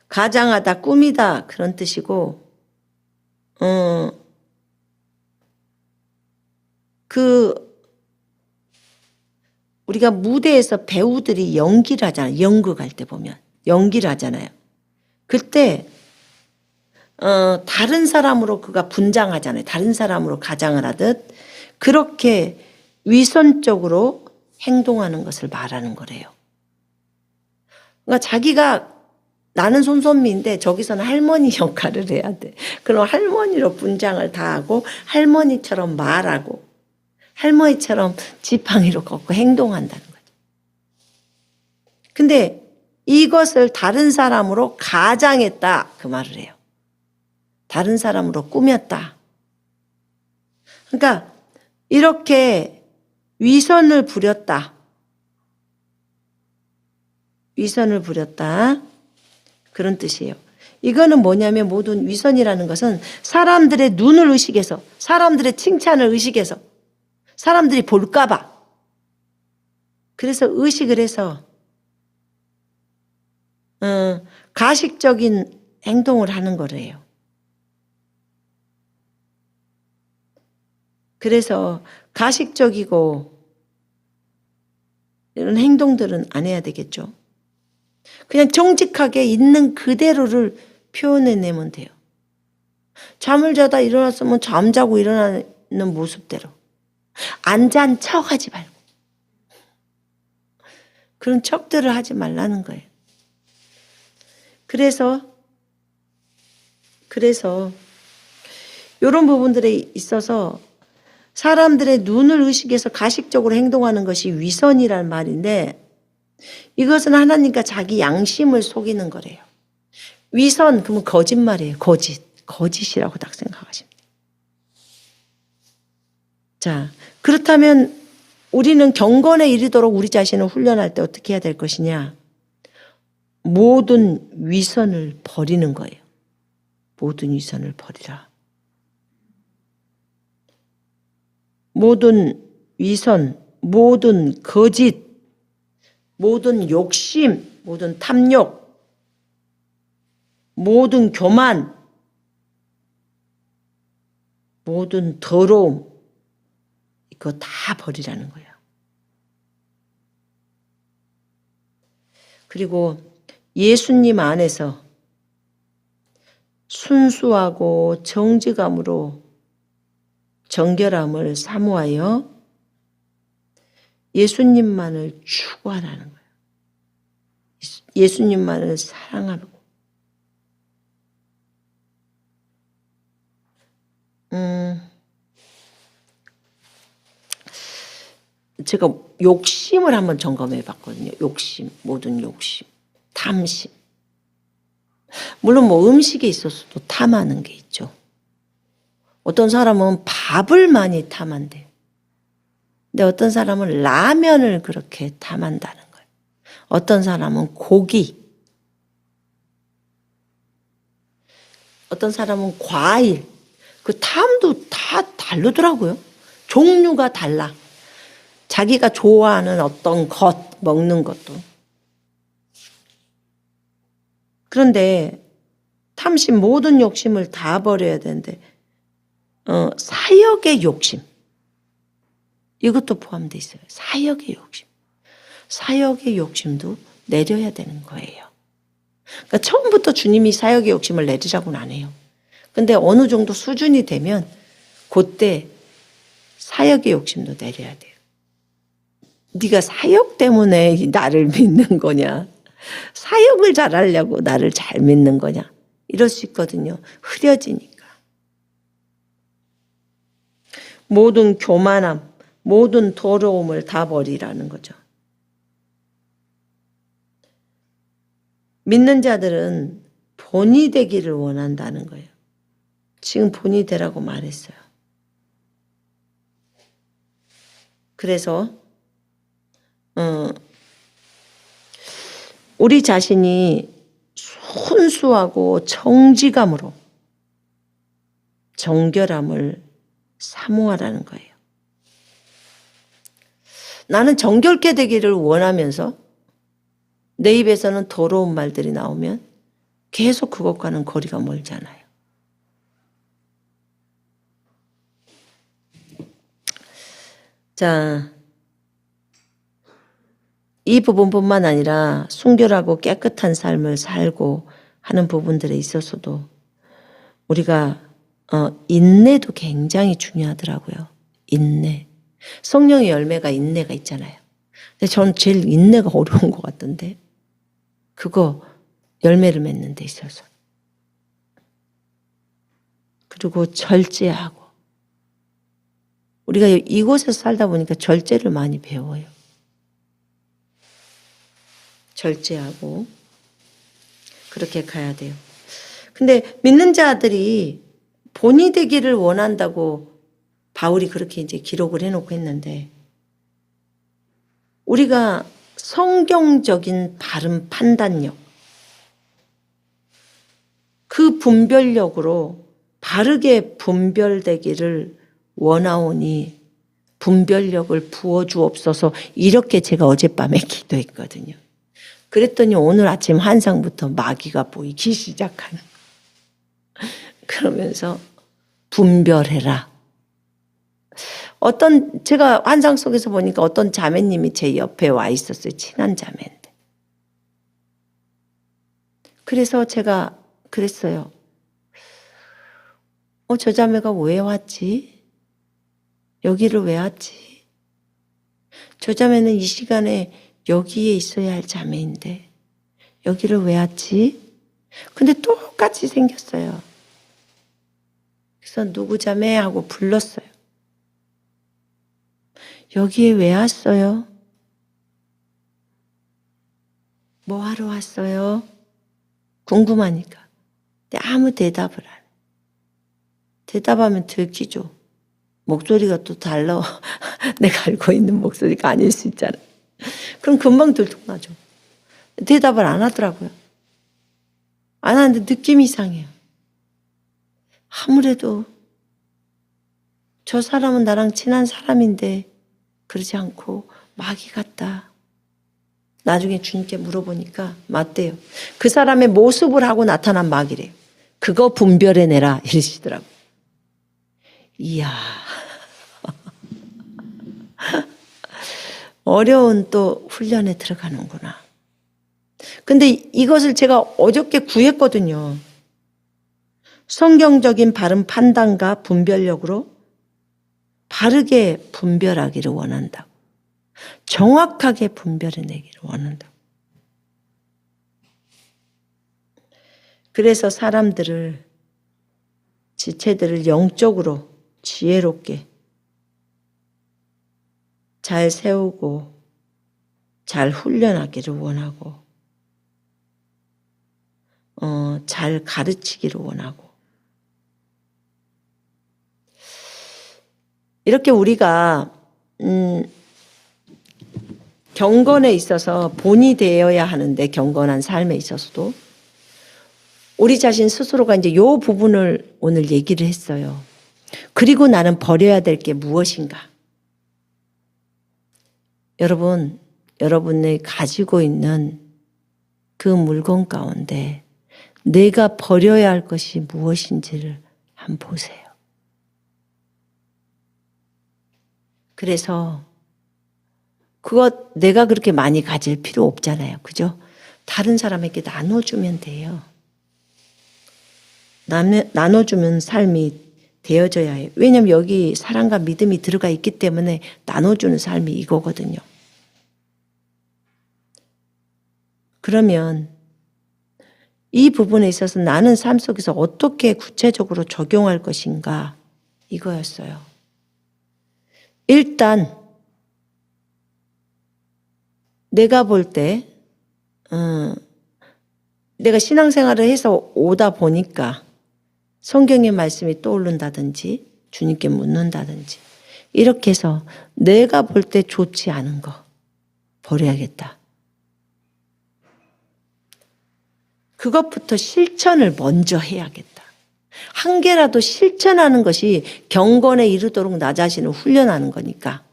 가장하다, 꾸미다 그런 뜻이고 우리가 무대에서 배우들이 연기를 하잖아요. 연극할 때 보면 연기를 하잖아요. 그때 다른 사람으로 그가 분장하잖아요. 다른 사람으로 가장을 하듯 그렇게 위선적으로 행동하는 것을 말하는 거래요. 그러니까 자기가 나는 손선미인데 저기서는 할머니 역할을 해야 돼. 그럼 할머니로 분장을 다 하고 할머니처럼 말하고 할머니처럼 지팡이로 걷고 행동한다는 거죠. 근데 이것을 다른 사람으로 가장했다 그 말을 해요. 다른 사람으로 꾸몄다. 그러니까 이렇게 위선을 부렸다. 위선을 부렸다. 그런 뜻이에요. 이거는 뭐냐면 모든 위선이라는 것은 사람들의 눈을 의식해서 사람들의 칭찬을 의식해서 사람들이 볼까 봐 그래서 의식을 해서 가식적인 행동을 하는 거래요. 그래서 가식적이고 이런 행동들은 안 해야 되겠죠. 그냥 정직하게 있는 그대로를 표현해내면 돼요. 잠을 자다 일어났으면 잠자고 일어나는 모습대로. 안 잔 척 하지 말고. 그런 척들을 하지 말라는 거예요. 그래서 이런 부분들에 있어서 사람들의 눈을 의식해서 가식적으로 행동하는 것이 위선이란 말인데 이것은 하나님과 자기 양심을 속이는 거래요. 위선 그러면 거짓말이에요. 거짓이라고 딱 생각하시면 돼요. 자, 그렇다면 우리는 경건에 이르도록 우리 자신을 훈련할 때 어떻게 해야 될 것이냐? 모든 위선을 버리는 거예요. 모든 위선을 버리라. 모든 위선, 모든 거짓, 모든 욕심, 모든 탐욕, 모든 교만, 모든 더러움, 이거 다 버리라는 거예요. 그리고 예수님 안에서 순수하고 정직함으로 정결함을 사모하여 예수님만을 추구하라는 거예요. 예수님만을 사랑하고 제가 욕심을 한번 점검해 봤거든요. 욕심, 모든 욕심, 탐심. 물론 뭐 음식에 있어서도 탐하는 게 있죠. 어떤 사람은 밥을 많이 탐한대요. 근데 어떤 사람은 라면을 그렇게 탐한다는 거예요. 어떤 사람은 고기, 어떤 사람은 과일. 그 탐도 다 다르더라고요. 종류가 달라. 자기가 좋아하는 어떤 것, 먹는 것도. 그런데 탐심 모든 욕심을 다 버려야 되는데 사역의 욕심. 이것도 포함되어 있어요. 사역의 욕심. 사역의 욕심도 내려야 되는 거예요. 그러니까 처음부터 주님이 사역의 욕심을 내리라고는 안 해요. 근데 어느 정도 수준이 되면 그때 사역의 욕심도 내려야 돼요. 네가 사역 때문에 나를 믿는 거냐? 사역을 잘하려고 나를 잘 믿는 거냐? 이럴 수 있거든요. 흐려지니까. 모든 교만함, 모든 더러움을 다 버리라는 거죠. 믿는 자들은 본이 되기를 원한다는 거예요. 지금 본이 되라고 말했어요. 그래서 우리 자신이 순수하고 정직함으로 정결함을 사모하라는 거예요. 나는 정결케 되기를 원하면서 내 입에서는 더러운 말들이 나오면 계속 그것과는 거리가 멀잖아요. 자, 이 부분뿐만 아니라 순결하고 깨끗한 삶을 살고 하는 부분들에 있어서도 우리가 인내도 굉장히 중요하더라고요. 인내. 성령의 열매가 인내가 있잖아요. 근데 저는 제일 인내가 어려운 것 같던데 그거 열매를 맺는 데 있어서. 그리고 절제하고. 우리가 이곳에서 살다 보니까 절제를 많이 배워요. 절제하고 그렇게 가야 돼요. 근데 믿는 자들이 본이 되기를 원한다고 바울이 그렇게 이제 기록을 해놓고 했는데 우리가 성경적인 바른 판단력, 그 분별력으로 바르게 분별되기를 원하오니 분별력을 부어주옵소서 이렇게 제가 어젯밤에 기도했거든요. 그랬더니 오늘 아침 환상부터 마귀가 보이기 시작하는 그러면서 분별해라. 제가 환상 속에서 보니까 어떤 자매님이 제 옆에 와 있었어요. 친한 자매인데. 그래서 제가 그랬어요. 저 자매가 왜 왔지? 여기를 왜 왔지? 저 자매는 이 시간에 여기에 있어야 할 자매인데 여기를 왜 왔지? 근데 똑같이 생겼어요. 그래서 누구 자매 하고 불렀어요. 여기에 왜 왔어요? 뭐 하러 왔어요? 궁금하니까. 근데 아무 대답을 안 해. 대답하면 들키죠. 목소리가 또 달라. 내가 알고 있는 목소리가 아닐 수 있잖아요. 그럼 금방 들통나죠. 대답을 안 하더라고요. 안 하는데 느낌이 이상해요. 아무래도 저 사람은 나랑 친한 사람인데 그러지 않고 마귀 같다. 나중에 주님께 물어보니까 맞대요. 그 사람의 모습을 하고 나타난 마귀래요. 그거 분별해내라 이러시더라고요. 이야. 어려운 또 훈련에 들어가는구나. 근데 이것을 제가 어저께 구했거든요. 성경적인 바른 판단과 분별력으로 바르게 분별하기를 원한다고. 정확하게 분별해내기를 원한다고. 그래서 사람들을, 지체들을 영적으로 지혜롭게 잘 세우고 잘 훈련하기를 원하고 잘 가르치기를 원하고 이렇게 우리가 경건에 있어서 본이 되어야 하는데 경건한 삶에 있어서도 우리 자신 스스로가 이제 이 부분을 오늘 얘기를 했어요. 그리고 나는 버려야 될 게 무엇인가? 여러분, 여러분이 가지고 있는 그 물건 가운데 내가 버려야 할 것이 무엇인지를 한번 보세요. 그래서 그거 내가 그렇게 많이 가질 필요 없잖아요. 그죠? 다른 사람에게 나눠주면 돼요. 나눠주면 삶이 되어져야 해요. 왜냐하면 여기 사랑과 믿음이 들어가 있기 때문에 나눠주는 삶이 이거거든요. 그러면 이 부분에 있어서 나는 삶 속에서 어떻게 구체적으로 적용할 것인가 이거였어요. 일단 내가 볼 때 내가 신앙생활을 해서 오다 보니까 성경의 말씀이 떠오른다든지 주님께 묻는다든지 이렇게 해서 내가 볼 때 좋지 않은 거 버려야겠다. 그것부터 실천을 먼저 해야겠다. 한 개라도 실천하는 것이 경건에 이르도록 나 자신을 훈련하는 거니까.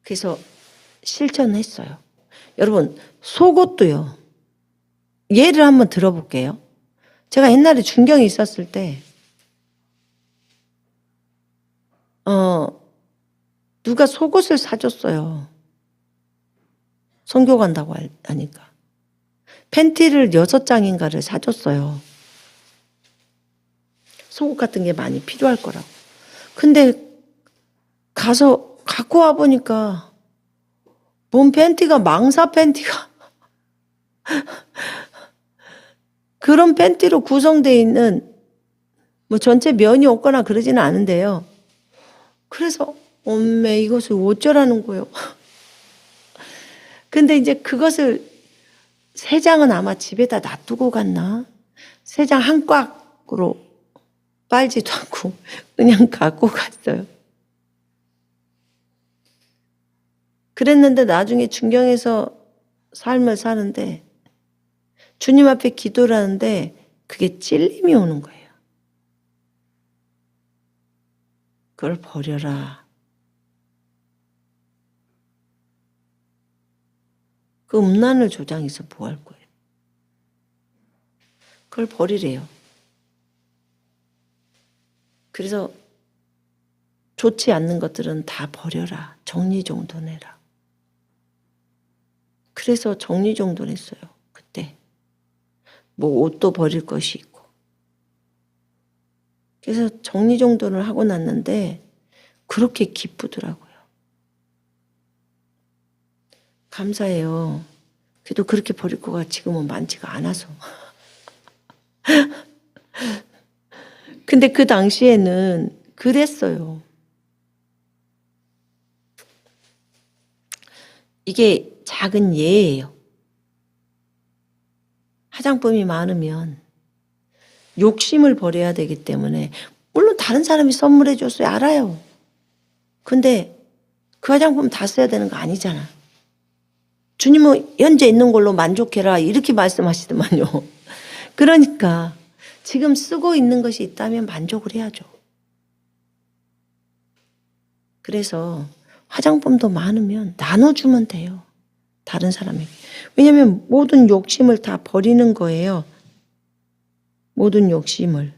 그래서 실천했어요. 여러분 속옷도요. 예를 한번 들어볼게요. 제가 옛날에 중경에 있었을 때 누가 속옷을 사줬어요. 선교 간다고 하니까. 팬티를 6장인가를 사줬어요. 속옷 같은 게 많이 필요할 거라고. 근데 가서 갖고 와보니까 뭔 팬티가 망사 팬티가 그런 팬티로 구성되어 있는 뭐 전체 면이 없거나 그러지는 않은데요. 그래서 엄매 이것을 어쩌라는 거예요. 근데 이제 그것을 3장은 아마 집에다 놔두고 갔나? 3장 한 꽉으로 빨지도 않고 그냥 갖고 갔어요. 그랬는데 나중에 중경에서 삶을 사는데 주님 앞에 기도를 하는데 그게 찔림이 오는 거예요. 그걸 버려라. 그 음란을 조장해서 뭐 할 거예요? 그걸 버리래요. 그래서 좋지 않는 것들은 다 버려라. 정리정돈해라. 그래서 정리정돈했어요. 그때. 뭐 옷도 버릴 것이 있고. 그래서 정리정돈을 하고 났는데 그렇게 기쁘더라고요. 감사해요. 그래도 그렇게 버릴 거가 지금은 많지가 않아서. 근데 그 당시에는 그랬어요. 이게 작은 예예요. 화장품이 많으면 욕심을 버려야 되기 때문에 물론 다른 사람이 선물해 줬어요. 알아요. 근데 그 화장품 다 써야 되는 거 아니잖아. 주님은 현재 있는 걸로 만족해라 이렇게 말씀하시더만요. 그러니까 지금 쓰고 있는 것이 있다면 만족을 해야죠. 그래서 화장품도 많으면 나눠주면 돼요. 다른 사람에게. 왜냐하면 모든 욕심을 다 버리는 거예요. 모든 욕심을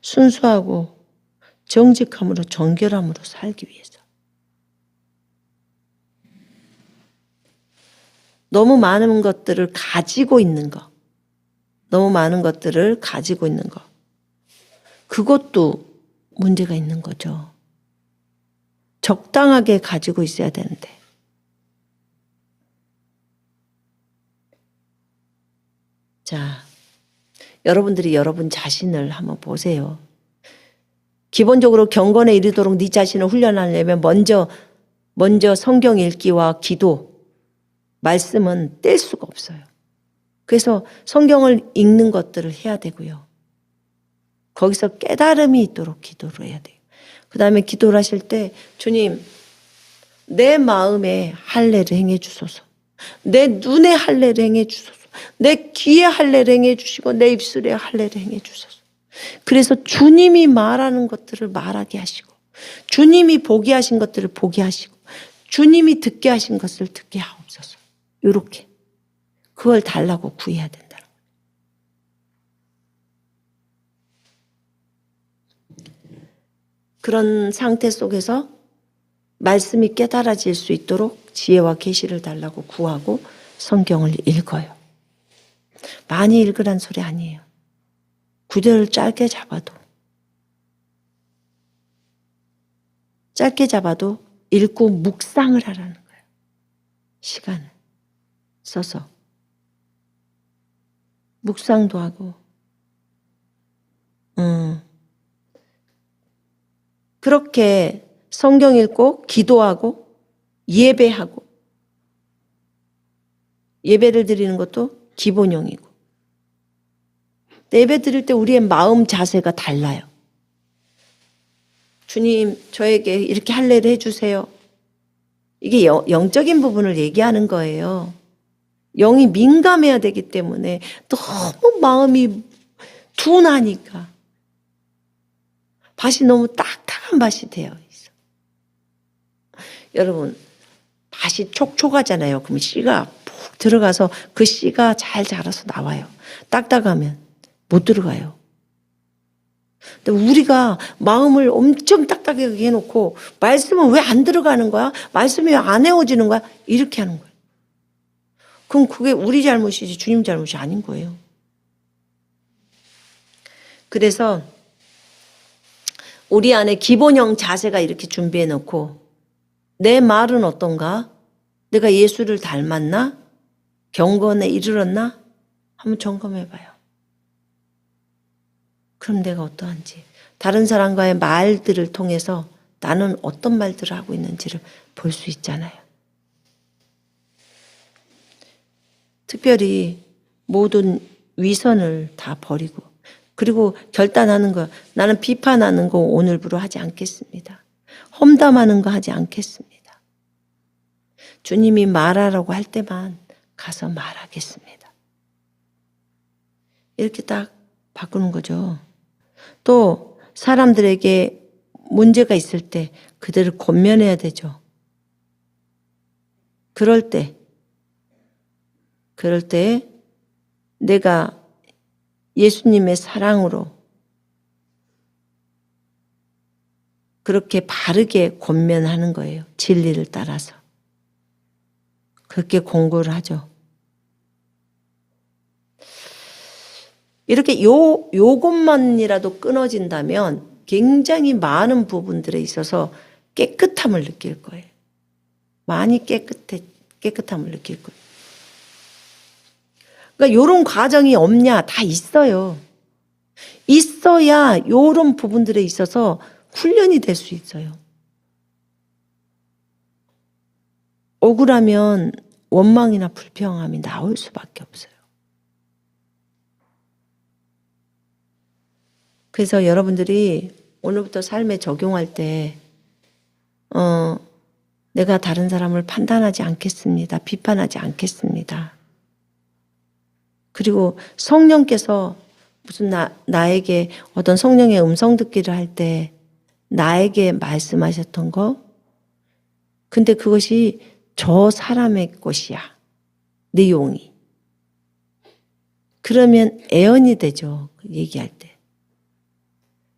순수하고 정직함으로 정결함으로 살기 위해서. 너무 많은 것들을 가지고 있는 거. 너무 많은 것들을 가지고 있는 거. 그것도 문제가 있는 거죠. 적당하게 가지고 있어야 되는데. 자, 여러분들이 여러분 자신을 한번 보세요. 기본적으로 경건에 이르도록 네 자신을 훈련하려면 먼저 성경 읽기와 기도, 말씀은 뗄 수가 없어요. 그래서 성경을 읽는 것들을 해야 되고요. 거기서 깨달음이 있도록 기도를 해야 돼요. 그 다음에 기도를 하실 때 주님 내 마음에 할례를 행해 주소서. 내 눈에 할례를 행해 주소서. 내 귀에 할례를 행해 주시고 내 입술에 할례를 행해 주소서. 그래서 주님이 말하는 것들을 말하게 하시고 주님이 보게 하신 것들을 보게 하시고 주님이 듣게 하신 것을 듣게 하옵소서. 이렇게 그걸 달라고 구해야 된다는 거예요. 그런 상태 속에서 말씀이 깨달아질 수 있도록 지혜와 계시를 달라고 구하고 성경을 읽어요. 많이 읽으란 소리 아니에요. 구절을 짧게 잡아도 읽고 묵상을 하라는 거예요. 시간을 써서 묵상도 하고 그렇게 성경 읽고 기도하고 예배하고 예배를 드리는 것도 기본형이고 예배 드릴 때 우리의 마음 자세가 달라요. 주님 저에게 이렇게 할례를 해주세요. 이게 영적인 부분을 얘기하는 거예요. 영이 민감해야 되기 때문에 너무 마음이 둔하니까 밭이 너무 딱딱한 밭이 되어 있어. 여러분 밭이 촉촉하잖아요. 그럼 씨가 푹 들어가서 그 씨가 잘 자라서 나와요. 딱딱하면 못 들어가요. 근데 우리가 마음을 엄청 딱딱하게 해놓고 말씀은 왜 안 들어가는 거야? 말씀이 왜 안 외워지는 거야? 이렇게 하는 거예요. 그럼 그게 우리 잘못이지 주님 잘못이 아닌 거예요. 그래서 우리 안에 기본형 자세가 이렇게 준비해 놓고 내 말은 어떤가? 내가 예수를 닮았나? 경건에 이르렀나? 한번 점검해 봐요. 그럼 내가 어떠한지 다른 사람과의 말들을 통해서 나는 어떤 말들을 하고 있는지를 볼 수 있잖아요. 특별히 모든 위선을 다 버리고 그리고 결단하는 거 나는 비판하는 거 오늘부로 하지 않겠습니다. 험담하는 거 하지 않겠습니다. 주님이 말하라고 할 때만 가서 말하겠습니다. 이렇게 딱 바꾸는 거죠. 또 사람들에게 문제가 있을 때 그들을 권면해야 되죠. 그럴 때 내가 예수님의 사랑으로 그렇게 바르게 권면하는 거예요. 진리를 따라서. 그렇게 공부를 하죠. 이렇게 요것만이라도 끊어진다면 굉장히 많은 부분들에 있어서 깨끗함을 느낄 거예요. 많이 깨끗함을 느낄 거예요. 그러니까 이런 과정이 없냐? 다 있어요. 있어야 이런 부분들에 있어서 훈련이 될 수 있어요. 억울하면 원망이나 불평함이 나올 수밖에 없어요. 그래서 여러분들이 오늘부터 삶에 적용할 때 내가 다른 사람을 판단하지 않겠습니다. 비판하지 않겠습니다. 그리고 성령께서 무슨 나에게 어떤 성령의 음성 듣기를 할 때 나에게 말씀하셨던 거 근데 그것이 저 사람의 것이야. 내용이. 그러면 애언이 되죠. 얘기할 때.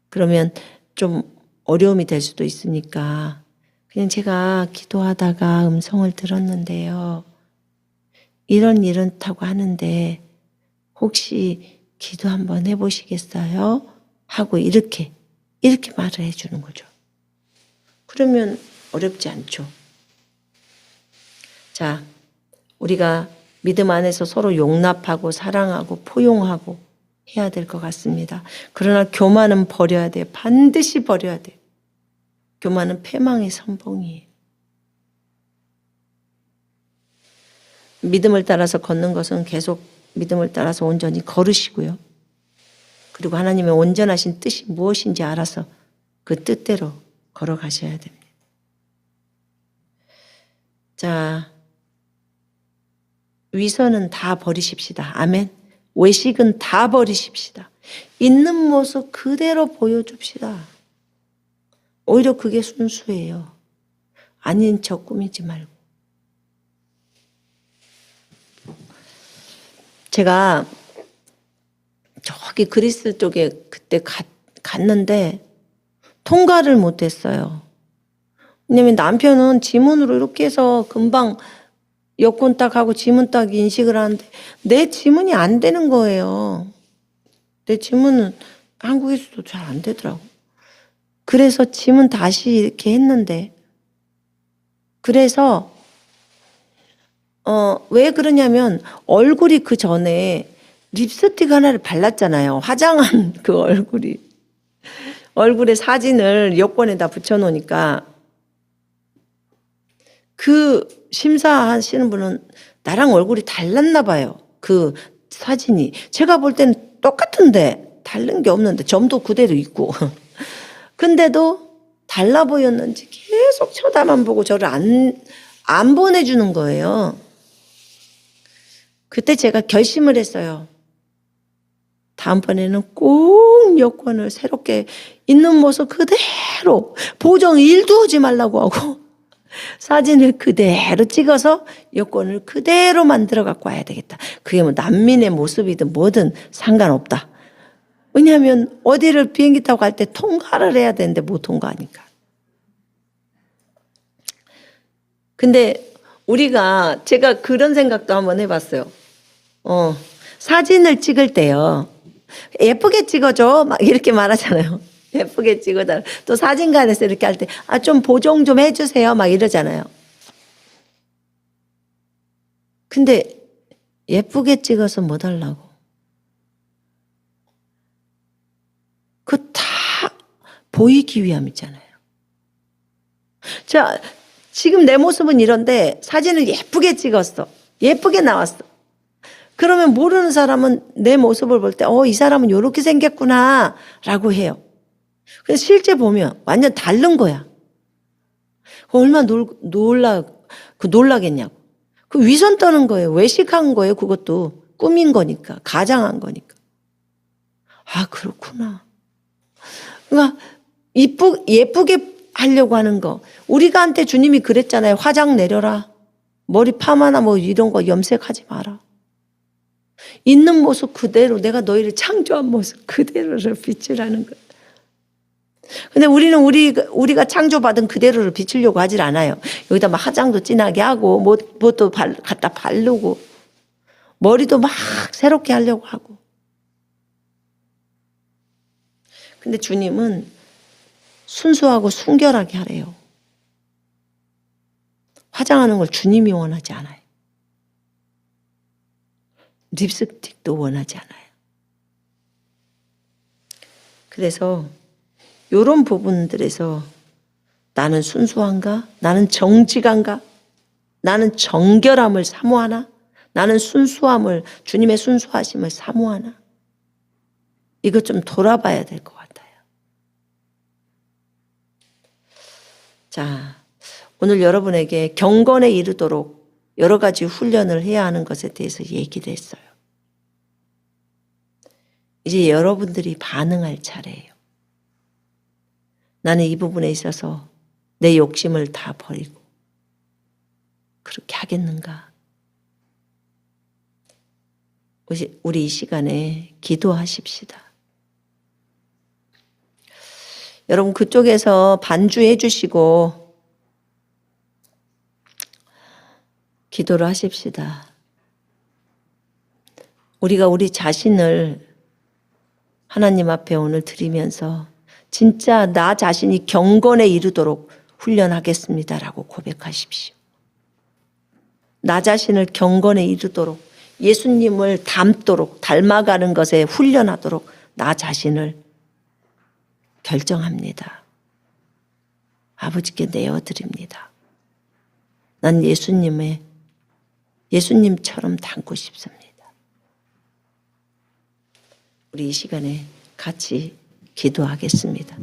그러면 좀 어려움이 될 수도 있으니까 그냥 제가 기도하다가 음성을 들었는데요. 이렇다고 하는데 혹시 기도 한번 해보시겠어요? 하고 이렇게 말을 해주는 거죠. 그러면 어렵지 않죠. 자, 우리가 믿음 안에서 서로 용납하고 사랑하고 포용하고 해야 될 것 같습니다. 그러나 교만은 버려야 돼요. 반드시 버려야 돼요. 교만은 패망의 선봉이에요. 믿음을 따라서 걷는 것은 계속 믿음을 따라서 온전히 걸으시고요. 그리고 하나님의 온전하신 뜻이 무엇인지 알아서 그 뜻대로 걸어가셔야 됩니다. 자, 위선은 다 버리십시다. 아멘. 외식은 다 버리십시다. 있는 모습 그대로 보여줍시다. 오히려 그게 순수해요. 아닌 척 꾸미지 말고. 제가 저기 그리스 쪽에 그때 갔는데 통과를 못했어요. 왜냐면 남편은 지문으로 이렇게 해서 금방 여권 딱 하고 지문 딱 인식을 하는데 내 지문이 안 되는 거예요. 내 지문은 한국에서도 잘 안 되더라고. 그래서 지문 다시 이렇게 했는데, 그래서 왜 그러냐면 얼굴이 그 전에 립스틱 하나를 발랐잖아요. 화장한 그 얼굴에 사진을 여권에다 붙여놓으니까 그 심사하시는 분은 나랑 얼굴이 달랐나 봐요. 그 사진이. 제가 볼 때는 똑같은데 다른 게 없는데 점도 그대로 있고 근데도 달라 보였는지 계속 쳐다만 보고 저를 안 보내주는 거예요. 그때 제가 결심을 했어요. 다음번에는 꼭 여권을 새롭게 있는 모습 그대로 보정 1도 하지 말라고 하고 사진을 그대로 찍어서 여권을 그대로 만들어 갖고 와야 되겠다. 그게 뭐 난민의 모습이든 뭐든 상관없다. 왜냐하면 어디를 비행기 타고 갈 때 통과를 해야 되는데 못 통과하니까. 근데 제가 그런 생각도 한번 해봤어요. 사진을 찍을 때요. 예쁘게 찍어줘. 막 이렇게 말하잖아요. 예쁘게 찍어달라. 또 사진관에서 이렇게 할 때, 좀 보정 좀 해주세요. 막 이러잖아요. 근데 예쁘게 찍어서 뭐 달라고? 그거 다 보이기 위함이잖아요. 자, 지금 내 모습은 이런데 사진을 예쁘게 찍었어. 예쁘게 나왔어. 그러면 모르는 사람은 내 모습을 볼 때, 이 사람은 이렇게 생겼구나 라고 해요. 근데 실제 보면 완전 다른 거야. 얼마나 놀라겠냐고. 그 위선 떠는 거예요. 외식한 거예요. 그것도 꾸민 거니까. 가장한 거니까. 그렇구나. 그러니까 예쁘게 하려고 하는 거. 우리가 한테 주님이 그랬잖아요. 화장 내려라. 머리 파마나 뭐 이런 거 염색하지 마라. 있는 모습 그대로 내가 너희를 창조한 모습 그대로를 비추라는 거예요. 근데 우리는 우리가 창조받은 그대로를 비추려고 하질 않아요. 여기다 막 화장도 진하게 하고 뭣도 갖다 바르고 머리도 막 새롭게 하려고 하고. 근데 주님은 순수하고 순결하게 하래요. 화장하는 걸 주님이 원하지 않아요. 립스틱도 원하지 않아요. 그래서 이런 부분들에서 나는 순수한가? 나는 정직한가? 나는 정결함을 사모하나? 나는 순수함을, 주님의 순수하심을 사모하나? 이거 좀 돌아봐야 될 것 같아요. 자, 오늘 여러분에게 경건에 이르도록 여러 가지 훈련을 해야 하는 것에 대해서 얘기를 했어요. 이제 여러분들이 반응할 차례예요. 나는 이 부분에 있어서 내 욕심을 다 버리고 그렇게 하겠는가? 우리 이 시간에 기도하십시다. 여러분 그쪽에서 반주해 주시고 기도를 하십시다. 우리가 우리 자신을 하나님 앞에 오늘 드리면서 진짜 나 자신이 경건에 이르도록 훈련하겠습니다라고 고백하십시오. 나 자신을 경건에 이르도록 예수님을 닮아가는 것에 훈련하도록 나 자신을 결정합니다. 아버지께 내어드립니다. 난 예수님처럼 닮고 싶습니다. 우리 이 시간에 같이 기도하겠습니다.